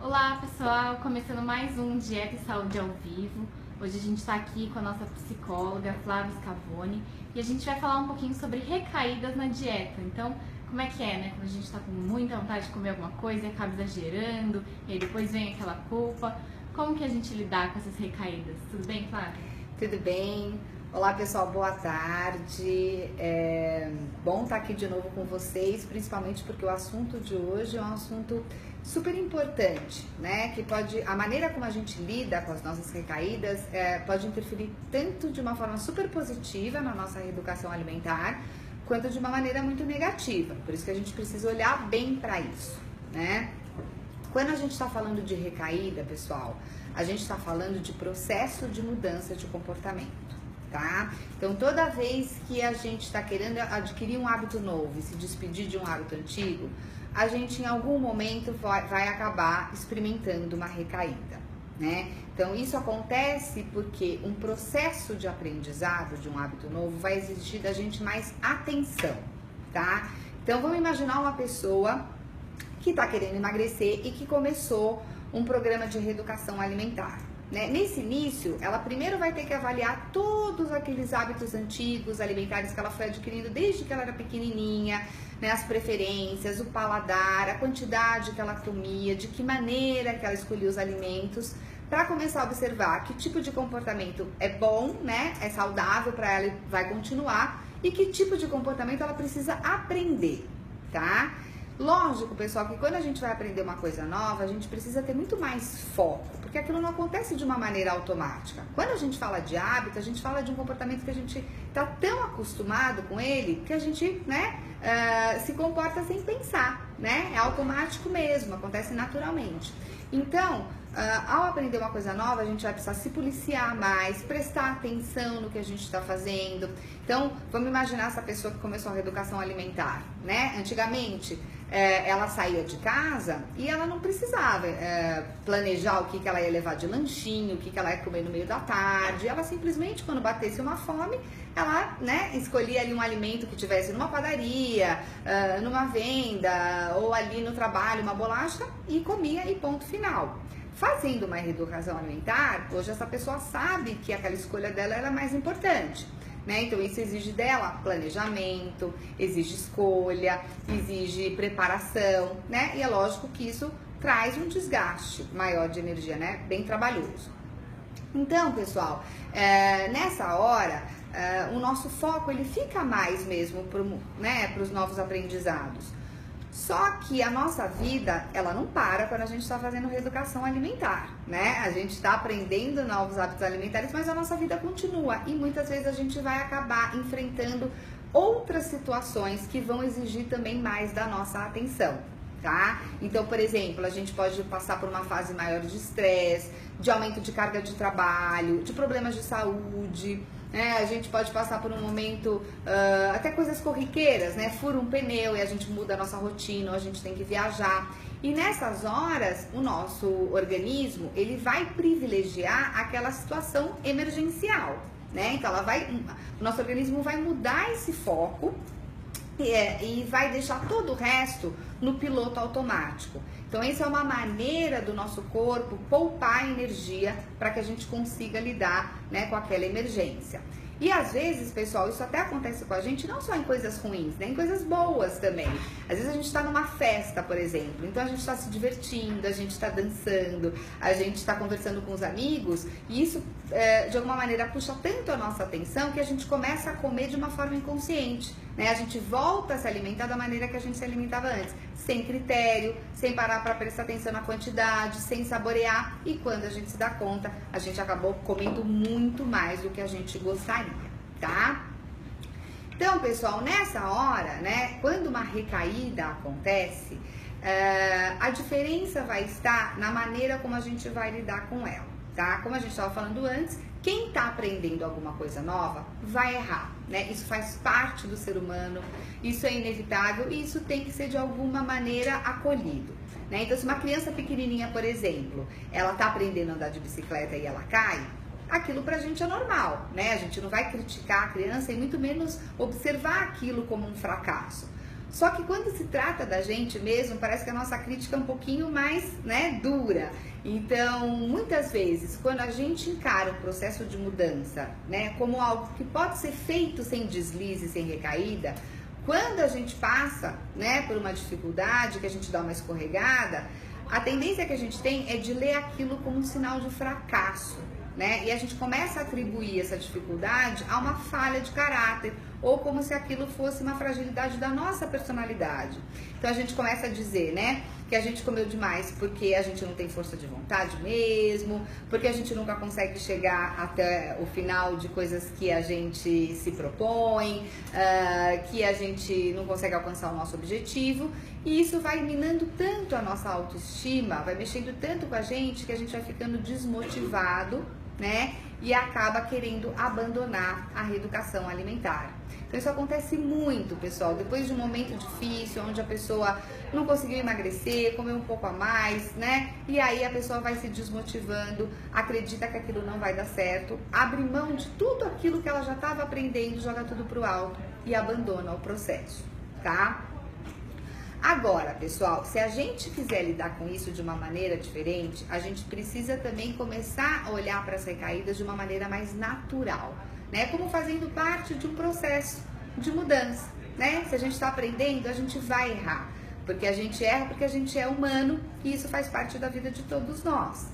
Olá pessoal, começando mais um Dieta e Saúde ao Vivo. Hoje a gente está aqui com a nossa psicóloga Flávia Scavone e a gente vai falar um pouquinho sobre recaídas na dieta. Então, como é que é, né? Quando a gente está com muita vontade de comer alguma coisa e acaba exagerando e aí depois vem aquela culpa. Como que a gente lidar com essas recaídas? Tudo bem, Flávia? Tudo bem? Olá pessoal, boa tarde. Bom estar aqui de novo com vocês, principalmente porque o assunto de hoje é um assunto super importante, né? Que a maneira como a gente lida com as nossas recaídas pode interferir tanto de uma forma super positiva na nossa reeducação alimentar, quanto de uma maneira muito negativa. Por isso que a gente precisa olhar bem para isso, né? Quando a gente está falando de recaída, pessoal, a gente está falando de processo de mudança de comportamento, tá? Então, toda vez que a gente está querendo adquirir um hábito novo e se despedir de um hábito antigo, a gente em algum momento vai acabar experimentando uma recaída, né? Então, isso acontece porque um processo de aprendizado de um hábito novo vai exigir da gente mais atenção, tá? Então, vamos imaginar uma pessoa que está querendo emagrecer e que começou um programa de reeducação alimentar, né? Nesse início, ela primeiro vai ter que avaliar todos aqueles hábitos antigos alimentares que ela foi adquirindo desde que ela era pequenininha, né? As preferências, o paladar, a quantidade que ela comia, de que maneira que ela escolhia os alimentos, para começar a observar que tipo de comportamento é bom, né? É saudável para ela e vai continuar, e que tipo de comportamento ela precisa aprender, tá? Lógico, pessoal, que quando a gente vai aprender uma coisa nova, a gente precisa ter muito mais foco, porque aquilo não acontece de uma maneira automática. Quando a gente fala de hábito, a gente fala de um comportamento que a gente tá tão acostumado com ele, que a gente, né, se comporta sem pensar, né? É automático mesmo, acontece naturalmente. Então, ao aprender uma coisa nova, a gente vai precisar se policiar mais, prestar atenção no que a gente está fazendo. Então, vamos imaginar essa pessoa que começou a reeducação alimentar, né? Antigamente, ela saía de casa e ela não precisava planejar o que ela ia levar de lanchinho, o que ela ia comer no meio da tarde. Ela simplesmente, quando batesse uma fome, ela, né, escolhia ali um alimento que tivesse numa padaria, numa venda, ou ali no trabalho, uma bolacha, e comia e ponto final. Fazendo uma reeducação alimentar, hoje essa pessoa sabe que aquela escolha dela era mais importante, né? Então isso exige dela planejamento, exige escolha, exige preparação, né? E é lógico que isso traz um desgaste maior de energia, né? Bem trabalhoso. Então, pessoal, nessa hora, o nosso foco ele fica mais mesmo para os novos aprendizados. Só que a nossa vida, ela não para quando a gente está fazendo reeducação alimentar, né? A gente está aprendendo novos hábitos alimentares, mas a nossa vida continua e muitas vezes a gente vai acabar enfrentando outras situações que vão exigir também mais da nossa atenção, tá? Então, por exemplo, a gente pode passar por uma fase maior de estresse, de aumento de carga de trabalho, de problemas de saúde, a gente pode passar por um momento, até coisas corriqueiras, né? Fura um pneu e a gente muda a nossa rotina, ou a gente tem que viajar. E nessas horas, o nosso organismo, ele vai privilegiar aquela situação emergencial, né? Então, o nosso organismo vai mudar esse foco e vai deixar todo o resto no piloto automático. Então, essa é uma maneira do nosso corpo poupar energia para que a gente consiga lidar, né, com aquela emergência. E às vezes, pessoal, isso até acontece com a gente não só em coisas ruins, né, em coisas boas também. Às vezes a gente está numa festa, por exemplo, então a gente está se divertindo, a gente está dançando, a gente está conversando com os amigos, e isso de alguma maneira puxa tanto a nossa atenção que a gente começa a comer de uma forma inconsciente, né? A gente volta a se alimentar da maneira que a gente se alimentava antes, sem critério, sem parar para prestar atenção na quantidade, sem saborear, e quando a gente se dá conta, a gente acabou comendo muito mais do que a gente gostaria, tá? Então, pessoal, nessa hora, né, quando uma recaída acontece, a diferença vai estar na maneira como a gente vai lidar com ela, tá? Como a gente estava falando antes, quem está aprendendo alguma coisa nova vai errar, né? Isso faz parte do ser humano, isso é inevitável e isso tem que ser de alguma maneira acolhido, né? Então, se uma criança pequenininha, por exemplo, ela está aprendendo a andar de bicicleta e ela cai, aquilo pra gente é normal, né? A gente não vai criticar a criança e muito menos observar aquilo como um fracasso. Só que quando se trata da gente mesmo, parece que a nossa crítica é um pouquinho mais, né, dura. Então, muitas vezes, quando a gente encara o processo de mudança, né, como algo que pode ser feito sem deslize, sem recaída, quando a gente passa, né, por uma dificuldade, que a gente dá uma escorregada, a tendência que a gente tem é de ler aquilo como um sinal de fracasso, né? E a gente começa a atribuir essa dificuldade a uma falha de caráter, ou como se aquilo fosse uma fragilidade da nossa personalidade. Então a gente começa a dizer, né, que a gente comeu demais porque a gente não tem força de vontade mesmo, porque a gente nunca consegue chegar até o final de coisas que a gente se propõe, que a gente não consegue alcançar o nosso objetivo, e isso vai minando tanto a nossa autoestima, vai mexendo tanto com a gente que a gente vai ficando desmotivado, né? E acaba querendo abandonar a reeducação alimentar. Então isso acontece muito, pessoal, depois de um momento difícil, onde a pessoa não conseguiu emagrecer, comeu um pouco a mais, né? E aí a pessoa vai se desmotivando, acredita que aquilo não vai dar certo, abre mão de tudo aquilo que ela já estava aprendendo, joga tudo pro alto e abandona o processo, tá? Agora, pessoal, se a gente quiser lidar com isso de uma maneira diferente, a gente precisa também começar a olhar para as recaídas de uma maneira mais natural, né? Como fazendo parte de um processo de mudança, né? Se a gente está aprendendo, a gente vai errar, porque a gente erra porque a gente é humano e isso faz parte da vida de todos nós.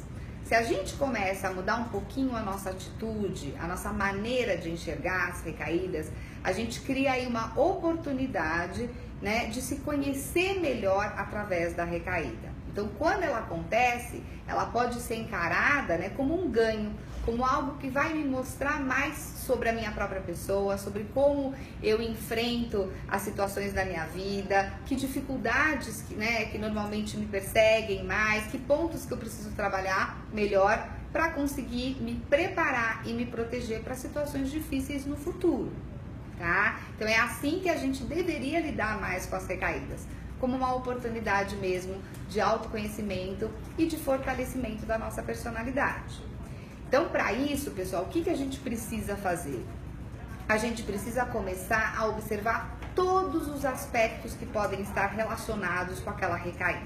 Se a gente começa a mudar um pouquinho a nossa atitude, a nossa maneira de enxergar as recaídas, a gente cria aí uma oportunidade, né, de se conhecer melhor através da recaída. Então, quando ela acontece, ela pode ser encarada, né, como um ganho, como algo que vai me mostrar mais sobre a minha própria pessoa, sobre como eu enfrento as situações da minha vida, que dificuldades que normalmente me perseguem mais, que pontos que eu preciso trabalhar melhor para conseguir me preparar e me proteger para situações difíceis no futuro. Tá? Então é assim que a gente deveria lidar mais com as recaídas, como uma oportunidade mesmo de autoconhecimento e de fortalecimento da nossa personalidade. Então, para isso, pessoal, o que a gente precisa fazer? A gente precisa começar a observar todos os aspectos que podem estar relacionados com aquela recaída.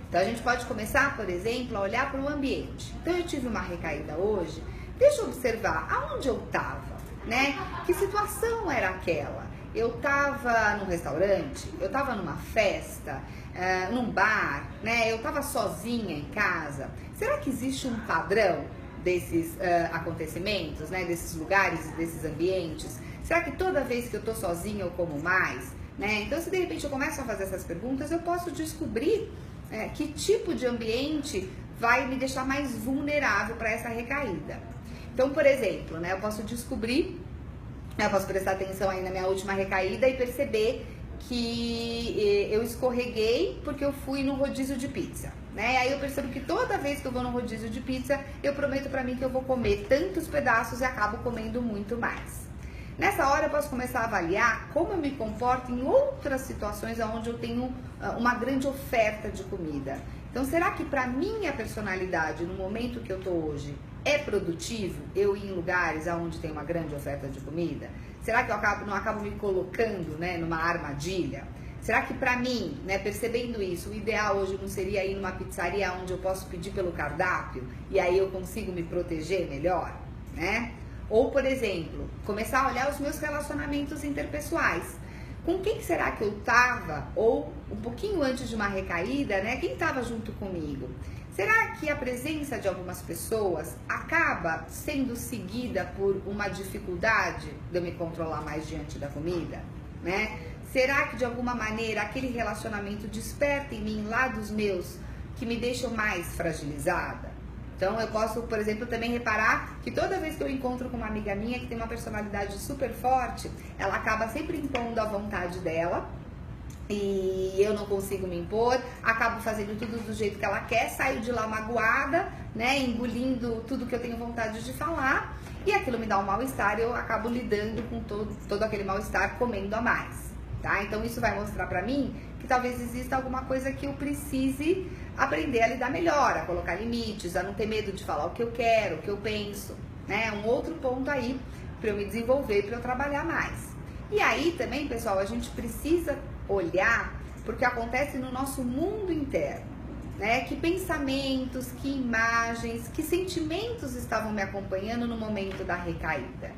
Então, a gente pode começar, por exemplo, a olhar para o ambiente. Então, eu tive uma recaída hoje, deixa eu observar aonde eu estava. Né? Que situação era aquela? Eu estava num restaurante, eu estava numa festa, num bar, né? Eu estava sozinha em casa. Será que existe um padrão desses acontecimentos, né? Desses lugares e desses ambientes? Será que toda vez que eu estou sozinha eu como mais? Né? Então, se de repente eu começo a fazer essas perguntas, eu posso descobrir que tipo de ambiente vai me deixar mais vulnerável para essa recaída. Então, por exemplo, né, eu posso descobrir, eu posso prestar atenção aí na minha última recaída e perceber que eu escorreguei porque eu fui no rodízio de pizza, né? Aí eu percebo que toda vez que eu vou no rodízio de pizza, eu prometo pra mim que eu vou comer tantos pedaços e acabo comendo muito mais. Nessa hora eu posso começar a avaliar como eu me comporto em outras situações onde eu tenho uma grande oferta de comida. Então, será que para minha personalidade, no momento que eu tô hoje, é produtivo eu ir em lugares onde tem uma grande oferta de comida? Será que eu não acabo me colocando, né, numa armadilha? Será que para mim, né, percebendo isso, o ideal hoje não seria ir numa pizzaria onde eu posso pedir pelo cardápio e aí eu consigo me proteger melhor, né? Ou, por exemplo, começar a olhar os meus relacionamentos interpessoais. Com quem será que eu estava, ou um pouquinho antes de uma recaída, né? Quem estava junto comigo? Será que a presença de algumas pessoas acaba sendo seguida por uma dificuldade de eu me controlar mais diante da comida, né? Será que de alguma maneira aquele relacionamento desperta em mim lados meus que me deixam mais fragilizada? Então eu posso, por exemplo, também reparar que toda vez que eu encontro com uma amiga minha que tem uma personalidade super forte, ela acaba sempre impondo a vontade dela e eu não consigo me impor, acabo fazendo tudo do jeito que ela quer, saio de lá magoada, né, engolindo tudo que eu tenho vontade de falar e aquilo me dá um mal-estar e eu acabo lidando com todo aquele mal-estar comendo a mais, tá? Então isso vai mostrar pra mim que talvez exista alguma coisa que eu precise aprender a lidar melhor, a colocar limites, a não ter medo de falar o que eu quero, o que eu penso, né? Um outro ponto aí para eu me desenvolver, para eu trabalhar mais. E aí também, pessoal, a gente precisa olhar porque acontece no nosso mundo interno, né? Que pensamentos, que imagens, que sentimentos estavam me acompanhando no momento da recaída?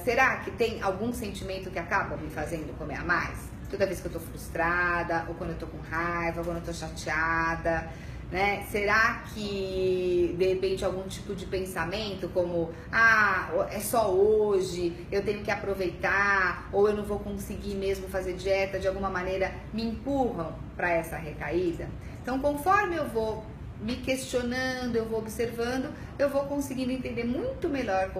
Será que tem algum sentimento que acaba me fazendo comer a mais? Toda vez que eu tô frustrada, ou quando eu tô com raiva, ou quando eu tô chateada, né? Será que de repente algum tipo de pensamento como é só hoje, eu tenho que aproveitar, ou eu não vou conseguir mesmo fazer dieta, de alguma maneira me empurram para essa recaída? Então, conforme eu vou me questionando, eu vou observando, eu vou conseguindo entender muito melhor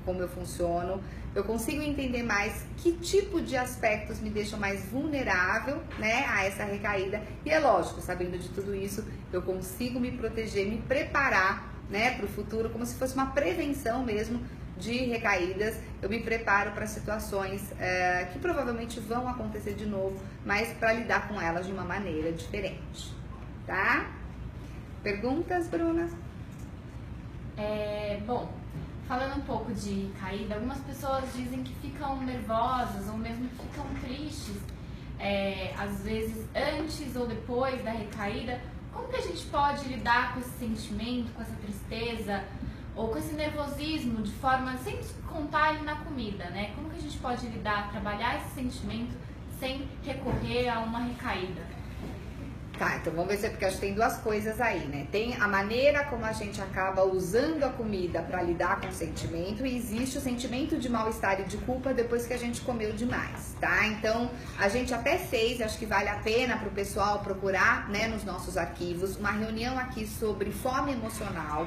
como eu funciono, eu consigo entender mais que tipo de aspectos me deixam mais vulnerável, né, a essa recaída. E é lógico, sabendo de tudo isso, eu consigo me proteger, me preparar, né, para o futuro, como se fosse uma prevenção mesmo de recaídas. Eu me preparo para situações que provavelmente vão acontecer de novo, mas para lidar com elas de uma maneira diferente, tá? Perguntas, Bruna? Bom, falando um pouco de caída, algumas pessoas dizem que ficam nervosas ou mesmo que ficam tristes, às vezes antes ou depois da recaída. Como que a gente pode lidar com esse sentimento, com essa tristeza ou com esse nervosismo de forma, sem contar ele na comida, né? Como que a gente pode lidar, trabalhar esse sentimento sem recorrer a uma recaída? Tá, então vamos ver se é porque acho que tem duas coisas aí, né? Tem a maneira como a gente acaba usando a comida para lidar com o sentimento, e existe o sentimento de mal-estar e de culpa depois que a gente comeu demais, tá? Então, a gente até fez, acho que vale a pena pro pessoal procurar, né, nos nossos arquivos, uma reunião aqui sobre fome emocional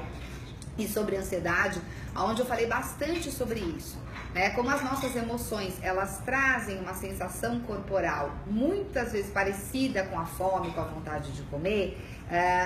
e sobre ansiedade, onde eu falei bastante sobre isso, né? Como as nossas emoções, elas trazem uma sensação corporal muitas vezes parecida com a fome, com a vontade de comer,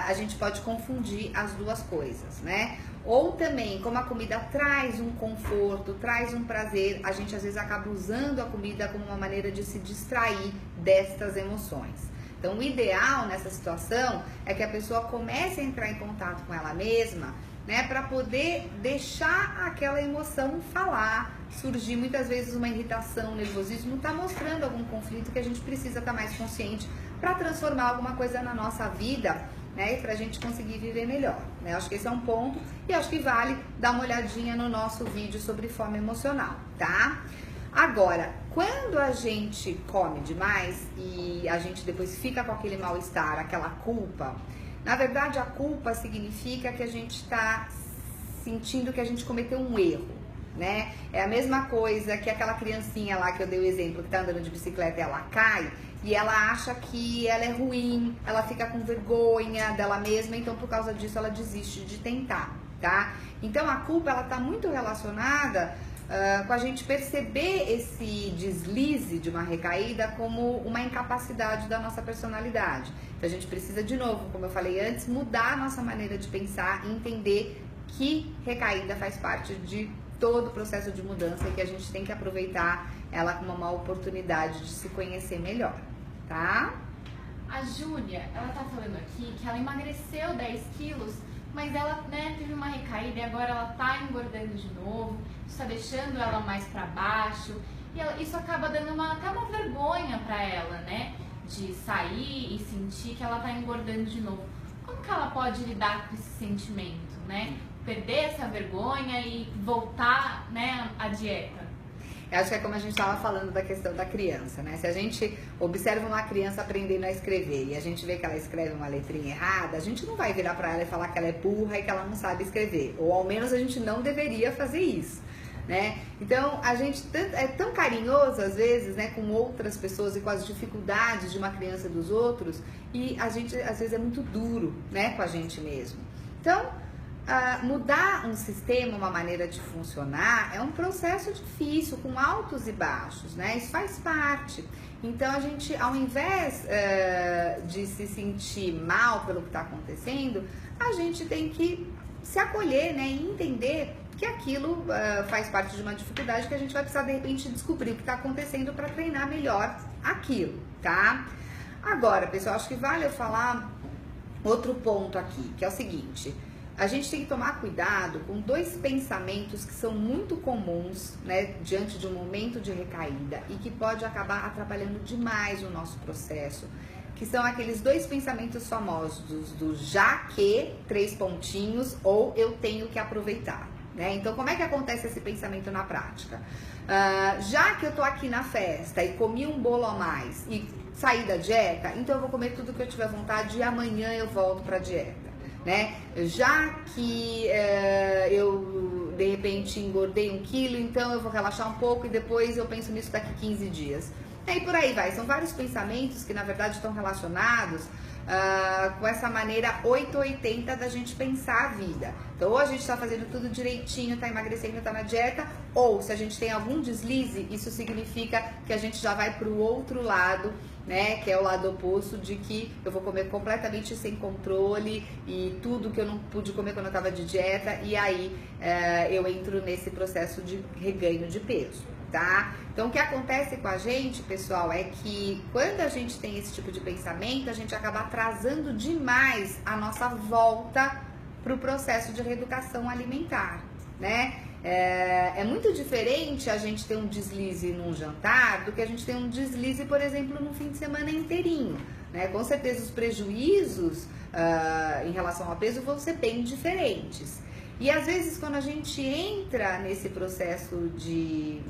a gente pode confundir as duas coisas, né? Ou também, como a comida traz um conforto, traz um prazer, a gente às vezes acaba usando a comida como uma maneira de se distrair destas emoções. Então, o ideal nessa situação é que a pessoa comece a entrar em contato com ela mesma, né, para poder deixar aquela emoção falar, surgir muitas vezes uma irritação, um nervosismo, tá mostrando algum conflito que a gente precisa estar mais consciente para transformar alguma coisa na nossa vida, né, e pra gente conseguir viver melhor, né? Acho que esse é um ponto, e acho que vale dar uma olhadinha no nosso vídeo sobre fome emocional, tá? Agora, quando a gente come demais e a gente depois fica com aquele mal-estar, aquela culpa, na verdade, a culpa significa que a gente está sentindo que a gente cometeu um erro, né? É a mesma coisa que aquela criancinha lá que eu dei o exemplo, que tá andando de bicicleta e ela cai, e ela acha que ela é ruim, ela fica com vergonha dela mesma, então por causa disso ela desiste de tentar, tá? Então a culpa, ela tá muito relacionada com a gente perceber esse deslize de uma recaída como uma incapacidade da nossa personalidade. Então a gente precisa, de novo, como eu falei antes, mudar a nossa maneira de pensar e entender que recaída faz parte de todo o processo de mudança e que a gente tem que aproveitar ela como uma oportunidade de se conhecer melhor, tá? A Júlia, ela tá falando aqui que ela emagreceu 10 quilos, mas ela, né, teve uma recaída e agora ela tá engordando de novo, isso tá deixando ela mais pra baixo, e isso acaba dando até uma vergonha pra ela, né, de sair e sentir que ela tá engordando de novo. Como que ela pode lidar com esse sentimento, né? Perder essa vergonha e voltar, né, à dieta? Eu acho que é como a gente estava falando da questão da criança, né? Se a gente observa uma criança aprendendo a escrever e a gente vê que ela escreve uma letrinha errada, a gente não vai virar para ela e falar que ela é burra e que ela não sabe escrever. Ou ao menos a gente não deveria fazer isso, né? Então, a gente é tão carinhoso às vezes, né, com outras pessoas e com as dificuldades de uma criança e dos outros, e a gente às vezes é muito duro, né, com a gente mesmo. Então, mudar um sistema, uma maneira de funcionar, é um processo difícil, com altos e baixos, né? Isso faz parte. Então, a gente, ao invés de se sentir mal pelo que está acontecendo, a gente tem que se acolher, né? E entender que aquilo faz parte de uma dificuldade que a gente vai precisar, de repente, descobrir o que está acontecendo para treinar melhor aquilo, tá? Agora, pessoal, acho que vale eu falar outro ponto aqui, que é o seguinte: a gente tem que tomar cuidado com dois pensamentos que são muito comuns, né, diante de um momento de recaída e que pode acabar atrapalhando demais o nosso processo, que são aqueles dois pensamentos famosos do já que, 3 pontinhos, ou eu tenho que aproveitar, né? Então, como é que acontece esse pensamento na prática? Já que eu tô aqui na festa e comi um bolo a mais e saí da dieta, então eu vou comer tudo que eu tiver vontade e amanhã eu volto pra dieta. Né? Já que eu de repente engordei 1 quilo, então eu vou relaxar um pouco e depois eu penso nisso daqui 15 dias. E por aí vai, são vários pensamentos que na verdade estão relacionados com essa maneira 880 da gente pensar a vida. Então ou a gente está fazendo tudo direitinho, está emagrecendo, está na dieta, ou se a gente tem algum deslize, isso significa que a gente já vai para o outro lado, né, que é o lado oposto de que eu vou comer completamente sem controle e tudo que eu não pude comer quando eu estava de dieta, e aí eu entro nesse processo de reganho de peso, tá? Então o que acontece com a gente, pessoal, é que quando a gente tem esse tipo de pensamento, a gente acaba atrasando demais a nossa volta para o processo de reeducação alimentar, né? É muito diferente a gente ter um deslize num jantar do que a gente ter um deslize, por exemplo, num fim de semana inteirinho, né? Com certeza os prejuízos em relação ao peso vão ser bem diferentes. E às vezes quando a gente entra nesse processo de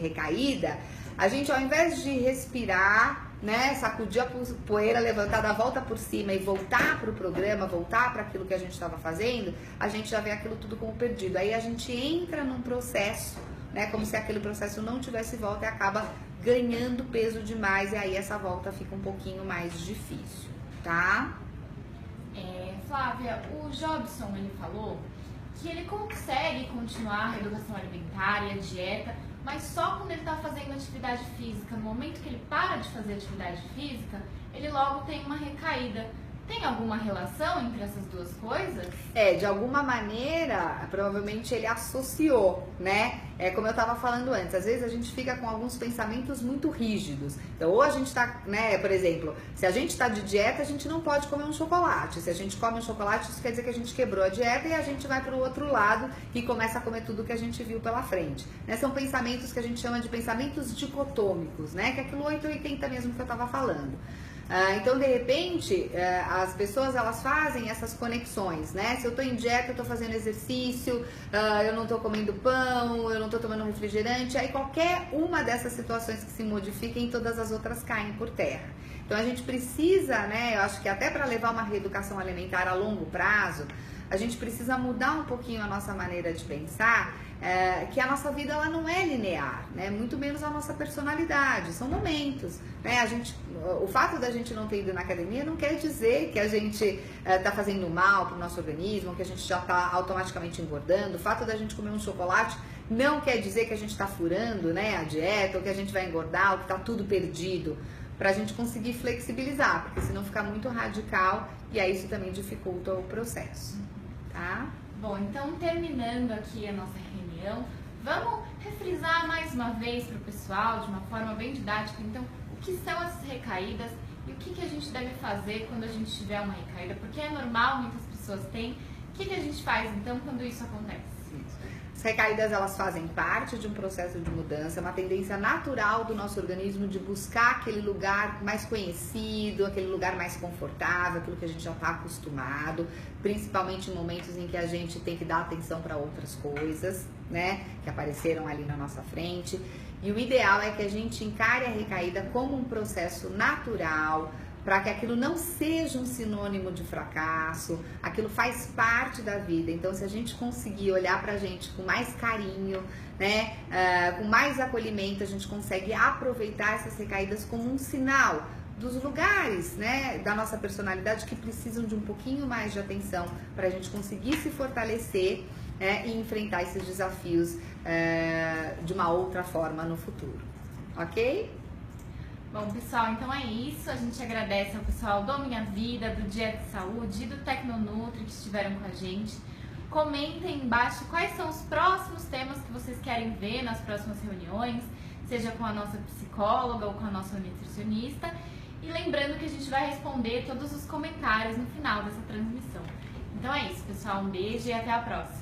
recaída, a gente ao invés de respirar, né, sacudir a poeira, levantar, dar a volta por cima e voltar para o programa, voltar para aquilo que a gente estava fazendo, a gente já vê aquilo tudo como perdido. Aí a gente entra num processo, né, como se aquele processo não tivesse volta e acaba ganhando peso demais, e aí essa volta fica um pouquinho mais difícil, tá? Flávia, o Jobson, ele falou que ele consegue continuar a reeducação alimentar e a dieta, mas só quando ele está fazendo atividade física. No momento que ele para de fazer atividade física, ele logo tem uma recaída. Tem alguma relação entre essas duas coisas? De alguma maneira, provavelmente ele associou, né? Como eu estava falando antes, às vezes a gente fica com alguns pensamentos muito rígidos. Então, ou a gente tá, né, por exemplo, se a gente está de dieta, a gente não pode comer um chocolate. Se a gente come um chocolate, isso quer dizer que a gente quebrou a dieta e a gente vai para o outro lado e começa a comer tudo que a gente viu pela frente, né? São pensamentos que a gente chama de pensamentos dicotômicos, né? Que é aquilo 880 mesmo que eu estava falando. Então, de repente, as pessoas elas fazem essas conexões, né? Se eu tô em dieta, eu tô fazendo exercício, eu não tô comendo pão, eu não tô tomando refrigerante, aí qualquer uma dessas situações que se modifiquem, todas as outras caem por terra. Então, a gente precisa, né? Eu acho que até para levar uma reeducação alimentar a longo prazo, a gente precisa mudar um pouquinho a nossa maneira de pensar, que a nossa vida ela não é linear, né? Muito menos a nossa personalidade, são momentos, né? O fato da gente não ter ido na academia não quer dizer que a gente tá fazendo mal pro nosso organismo, que a gente já tá automaticamente engordando. O fato da gente comer um chocolate não quer dizer que a gente tá furando, né, a dieta, ou que a gente vai engordar, ou que tá tudo perdido, pra gente conseguir flexibilizar, porque senão fica muito radical e aí isso também dificulta o processo, tá? Bom, então terminando aqui a nossa reunião, vamos refrisar mais uma vez para o pessoal, de uma forma bem didática, então, o que são essas recaídas e o que a gente deve fazer quando a gente tiver uma recaída, porque é normal, muitas pessoas têm. O que a gente faz, então, quando isso acontece? As recaídas, elas fazem parte de um processo de mudança, uma tendência natural do nosso organismo de buscar aquele lugar mais conhecido, aquele lugar mais confortável, aquilo que a gente já está acostumado, principalmente em momentos em que a gente tem que dar atenção para outras coisas, né, que apareceram ali na nossa frente. E o ideal é que a gente encare a recaída como um processo natural, para que aquilo não seja um sinônimo de fracasso, aquilo faz parte da vida. Então, se a gente conseguir olhar pra gente com mais carinho, né, com mais acolhimento, a gente consegue aproveitar essas recaídas como um sinal dos lugares, né, da nossa personalidade que precisam de um pouquinho mais de atenção para a gente conseguir se fortalecer, e enfrentar esses desafios de uma outra forma no futuro, ok? Bom, pessoal, então é isso. A gente agradece ao pessoal do Minha Vida, do Dieta e Saúde e do Tecnonutri que estiveram com a gente. Comentem embaixo quais são os próximos temas que vocês querem ver nas próximas reuniões, seja com a nossa psicóloga ou com a nossa nutricionista. E lembrando que a gente vai responder todos os comentários no final dessa transmissão. Então é isso, pessoal. Um beijo e até a próxima.